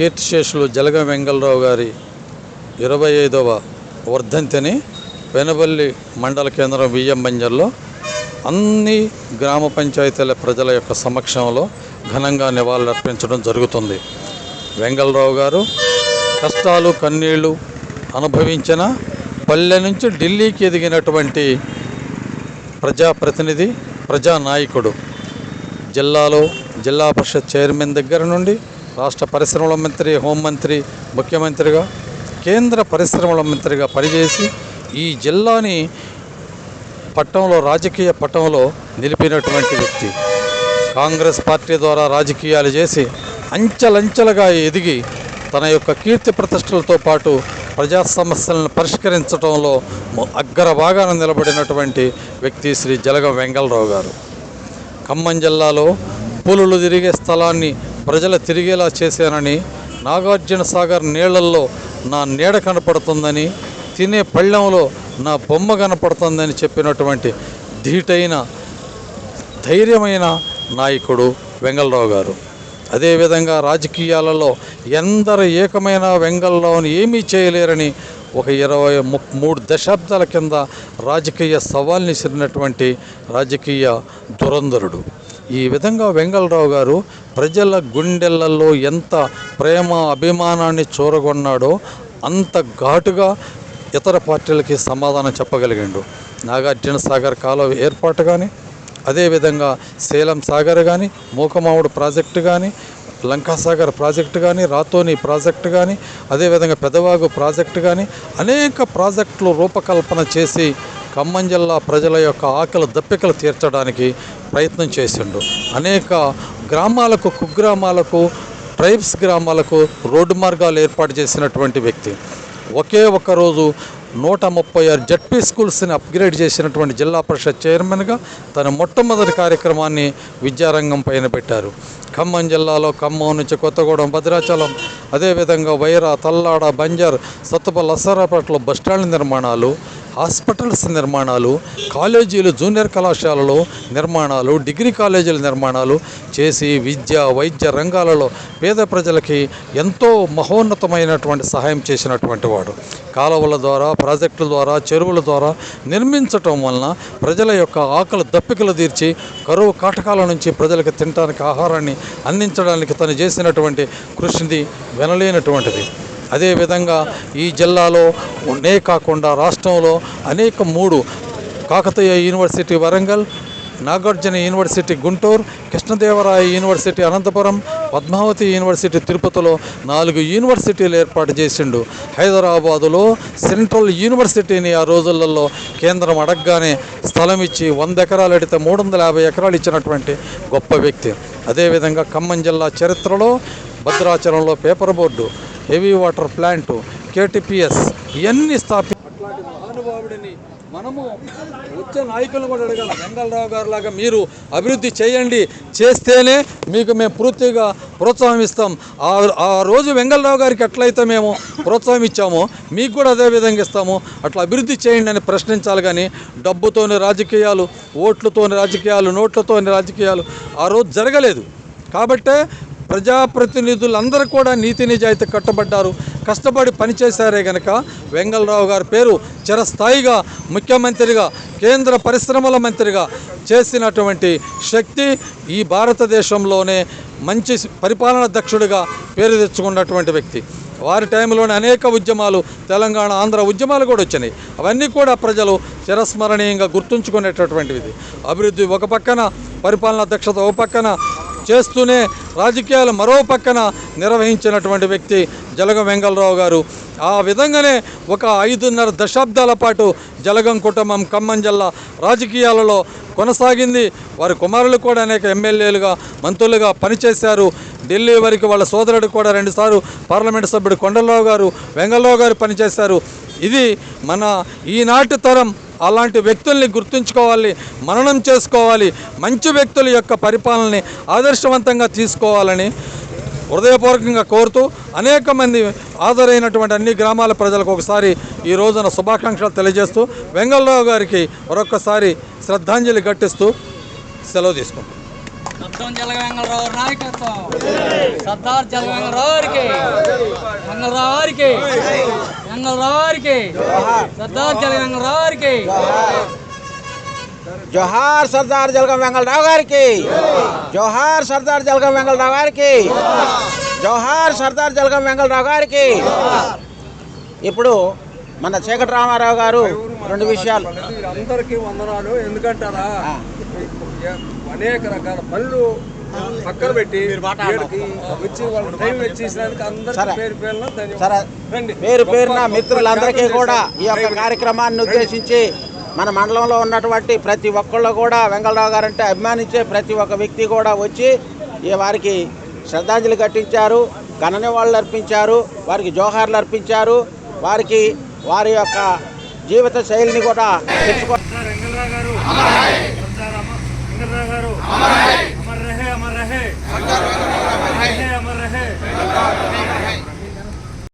కీర్తిశేషులు జలగం వెంగళరావు గారి 25వ వర్ధంతిని వెనబల్లి మండల కేంద్రం వియ్యం బంజర్లో అన్ని గ్రామ పంచాయతీల ప్రజల యొక్క సమక్షంలో ఘనంగా నివాళులర్పించడం జరుగుతుంది. వెంగళరావు గారు కష్టాలు కన్నీళ్లు అనుభవించిన పల్లె నుంచి ఢిల్లీకి ఎదిగినటువంటి ప్రజాప్రతినిధి, ప్రజానాయకుడు. జిల్లాలో జిల్లా పరిషత్ చైర్మన్ దగ్గర నుండి రాష్ట్ర పరిశ్రమల మంత్రి, హోంమంత్రి, ముఖ్యమంత్రిగా, కేంద్ర పరిశ్రమల మంత్రిగా పనిచేసి ఈ జిల్లాని పట్టంలో రాజకీయ పట్టంలో నిలిపినటువంటి వ్యక్తి. కాంగ్రెస్ పార్టీ ద్వారా రాజకీయాలు చేసి అంచెలంచెలుగా ఎదిగి తన యొక్క కీర్తి ప్రతిష్టలతో పాటు ప్రజా సమస్యలను పరిష్కరించడంలో అగ్రభాగాన నిలబడినటువంటి వ్యక్తి శ్రీ జలగం వెంగళరావు గారు. ఖమ్మం జిల్లాలో పులులు తిరిగే స్థలాన్ని ప్రజలు తిరిగేలా చేశానని, నాగార్జున సాగర్ నీళ్లల్లో నా నీడ కనపడుతుందని, తినే పళ్ళెంలో నా బొమ్మ కనపడుతుందని చెప్పినటువంటి ధీటైన ధైర్యమైన నాయకుడు వెంగళరావు గారు. అదేవిధంగా రాజకీయాలలో ఎందరు ఏకమైన వెంగళరావుని ఏమీ చేయలేరని ఒక 23 దశాబ్దాల కింద రాజకీయ సవాల్ని విసిరినటువంటి రాజకీయ దురంధరుడు. ఈ విధంగా వెంగళరావు గారు ప్రజల గుండెలలో ఎంత ప్రేమ అభిమానాన్ని చూరగొన్నాడో అంత ఘాటుగా ఇతర పార్టీలకి సమాధానం చెప్పగలిగాడు. నాగార్జున సాగర్ కాలువ ఏర్పాటు కానీ, అదేవిధంగా సేలం సాగర్ కానీ, మూకమావుడు ప్రాజెక్టు కానీ, లంకాసాగర్ ప్రాజెక్టు కానీ, రాతోని ప్రాజెక్టు కానీ, అదేవిధంగా పెదవాగు ప్రాజెక్టు కానీ అనేక ప్రాజెక్టులు రూపకల్పన చేసి ఖమ్మం జిల్లా ప్రజల యొక్క ఆకలి దప్పికలు తీర్చడానికి ప్రయత్నం చేసిండు. అనేక గ్రామాలకు, కుగ్రామాలకు, ట్రైబ్స్ గ్రామాలకు రోడ్డు మార్గాలు ఏర్పాటు చేసినటువంటి వ్యక్తి. ఒకే ఒక్క రోజు 136 జడ్పీ స్కూల్స్ని అప్గ్రేడ్ చేసినటువంటి జిల్లా పరిషత్ చైర్మన్గా తన మొట్టమొదటి కార్యక్రమాన్ని విద్యారంగం పైన పెట్టారు. ఖమ్మం జిల్లాలో ఖమ్మం నుంచి కొత్తగూడెం, భద్రాచలం, అదేవిధంగా వైరా, తల్లాడ, బంజర్, సత్తుపల్లి, అసరాపేటలో బస్టాండ్ నిర్మాణాలు, హాస్పిటల్స్ నిర్మాణాలు, కాలేజీలు, జూనియర్ కళాశాలలో నిర్మాణాలు, డిగ్రీ కాలేజీల నిర్మాణాలు చేసి విద్య, వైద్య రంగాలలో పేద ప్రజలకి ఎంతో మహోన్నతమైనటువంటి సహాయం చేసినటువంటి వాడు. కాలువల ద్వారా, ప్రాజెక్టుల ద్వారా, చెరువుల ద్వారా నిర్మించటం వలన ప్రజల యొక్క ఆకలి దప్పికలు తీర్చి కరువు కాటకాల నుంచి ప్రజలకు తినడానికి ఆహారాన్ని అందించడానికి తను చేసినటువంటి కృషిని వినలేనటువంటిది. అదేవిధంగా ఈ జిల్లాలోనే కాకుండా రాష్ట్రంలో అనేక 3 Kakatiya university Warangal, Nagarjuna university Guntur, Krishnadevaraya university Anantapuram, Padmavathi university తిరుపతిలో 4 యూనివర్సిటీలు ఏర్పాటు చేసిండు. హైదరాబాదులో సెంట్రల్ యూనివర్సిటీని ఆ రోజులలో కేంద్రం అడగగానే స్థలం ఇచ్చి 100 ఎకరాలు అడిగితే 350 ఎకరాలు ఇచ్చినటువంటి గొప్ప వ్యక్తి. అదేవిధంగా ఖమ్మం జిల్లా చరిత్రలో భద్రాచలంలో paper board, heavy water plant, KTPS ఇవన్నీ అట్లాంటి మహానుభావుడిని మనము వచ్చే నాయకులను కూడా అడగాలి. వెంగళరావు గారు లాగా మీరు అభివృద్ధి చేయండి, చేస్తేనే మీకు మేము పూర్తిగా ప్రోత్సాహం ఇస్తాం. ఆ రోజు వెంగళరావు గారికి ఎట్లయితే మేము ప్రోత్సాహం ఇచ్చామో మీకు కూడా అదే విధంగా ఇస్తాము. అట్లా అభివృద్ధి చేయండి అని ప్రశ్నించాలి. కానీ డబ్బుతోని రాజకీయాలు, ఓట్లతోని రాజకీయాలు, నోట్లతోని రాజకీయాలు ఆ రోజు జరగలేదు. కాబట్టే ప్రజాప్రతినిధులందరూ కూడా నీతి నిజాయితీ కట్టబడ్డారు, కష్టపడి పనిచేశారే కనుక వెంగళరావు గారి పేరు చిరస్థాయిగా ముఖ్యమంత్రిగా, కేంద్ర పరిశ్రమల మంత్రిగా చేసినటువంటి శక్తి ఈ భారతదేశంలోనే మంచి పరిపాలన దక్షుడిగా పేరు తెచ్చుకున్నటువంటి వ్యక్తి. వారి టైంలోనే అనేక ఉద్యమాలు, తెలంగాణ, ఆంధ్ర ఉద్యమాలు కూడా వచ్చినాయి. అవన్నీ కూడా ప్రజలు చిరస్మరణీయంగా గుర్తుంచుకునేటటువంటిది. అభివృద్ధి ఒక పక్కన, పరిపాలన దక్షత ఒక పక్కన చేస్తూనే రాజకీయాలు మరో పక్కన నిర్వహించినటువంటి వ్యక్తి జలగం వెంగళరావు గారు. ఆ విధంగానే ఒక 5.5 దశాబ్దాల పాటు జలగం కుటుంబం ఖమ్మం జిల్లా రాజకీయాలలో కొనసాగింది. వారి కుమారులు కూడా అనేక ఎమ్మెల్యేలుగా, మంత్రులుగా పనిచేశారు. ఢిల్లీ వరకు వాళ్ళ సోదరుడు కూడా 2 సార్లు పార్లమెంటు సభ్యుడు కొండలరావు గారు, వెంగళరావు గారు పనిచేశారు. ఇది మన ఈనాటి తరం అలాంటి వ్యక్తుల్ని గుర్తుంచుకోవాలి, మననం చేసుకోవాలి, మంచి వ్యక్తుల యొక్క పరిపాలనని ఆదర్శవంతంగా తీసుకోవాలని హృదయపూర్వకంగా కోరుతూ అనేక మంది హాజరైనటువంటి అన్ని గ్రామాల ప్రజలకు ఒకసారి ఈ రోజున శుభాకాంక్షలు తెలియజేస్తూ వెంగళరావు గారికి మరొకసారి శ్రద్ధాంజలి ఘటిస్తూ సెలవు తీసుకుంటాం. జలగం వెంగళరావు నాయకత్వం, సర్దార్ జలగం వెంగళరావు గారికి. వెంగళరావు గారికి, వెంగళరావు గారికి, సర్దార్ జలగం వెంగళరావు గారికి. జోహార్ సర్దార్ జలగం వెంగళరావు గారికి, జోహార్ సర్దార్ జలగం వెంగళరావు గారికి, జోహార్ సర్దార్ జలగం వెంగళరావు గారికి. ఇప్పుడు మన చీకటి రామారావు గారు రెండు విషయాలు. అందరికీ వందనాలు. ఎందుకంటారా, అనేక రకాల పనులు పక్కన పెట్టి వచ్చి వాళ్ళ టైం వచ్చేసినందుకు అందరికీ పేరు పేరు పేరున మిత్రులందరికీ కూడా ఈ యొక్క కార్యక్రమాన్ని ఉద్దేశించి మన మండలంలో ఉన్నటువంటి ప్రతి ఒక్కళ్ళు కూడా వెంగళరావు గారు అంటే అభిమానించే ప్రతి ఒక్క వ్యక్తి కూడా వచ్చి వారికి శ్రద్ధాంజలి ఘటించారు, ఘన నివాళులు అర్పించారు, వారికి జోహార్లు అర్పించారు. వారికి వారి యొక్క జీవిత శైలిని కూడా తెలుసుకో. అమర్ రహే, అమర్ రహే, అమర్ రహే.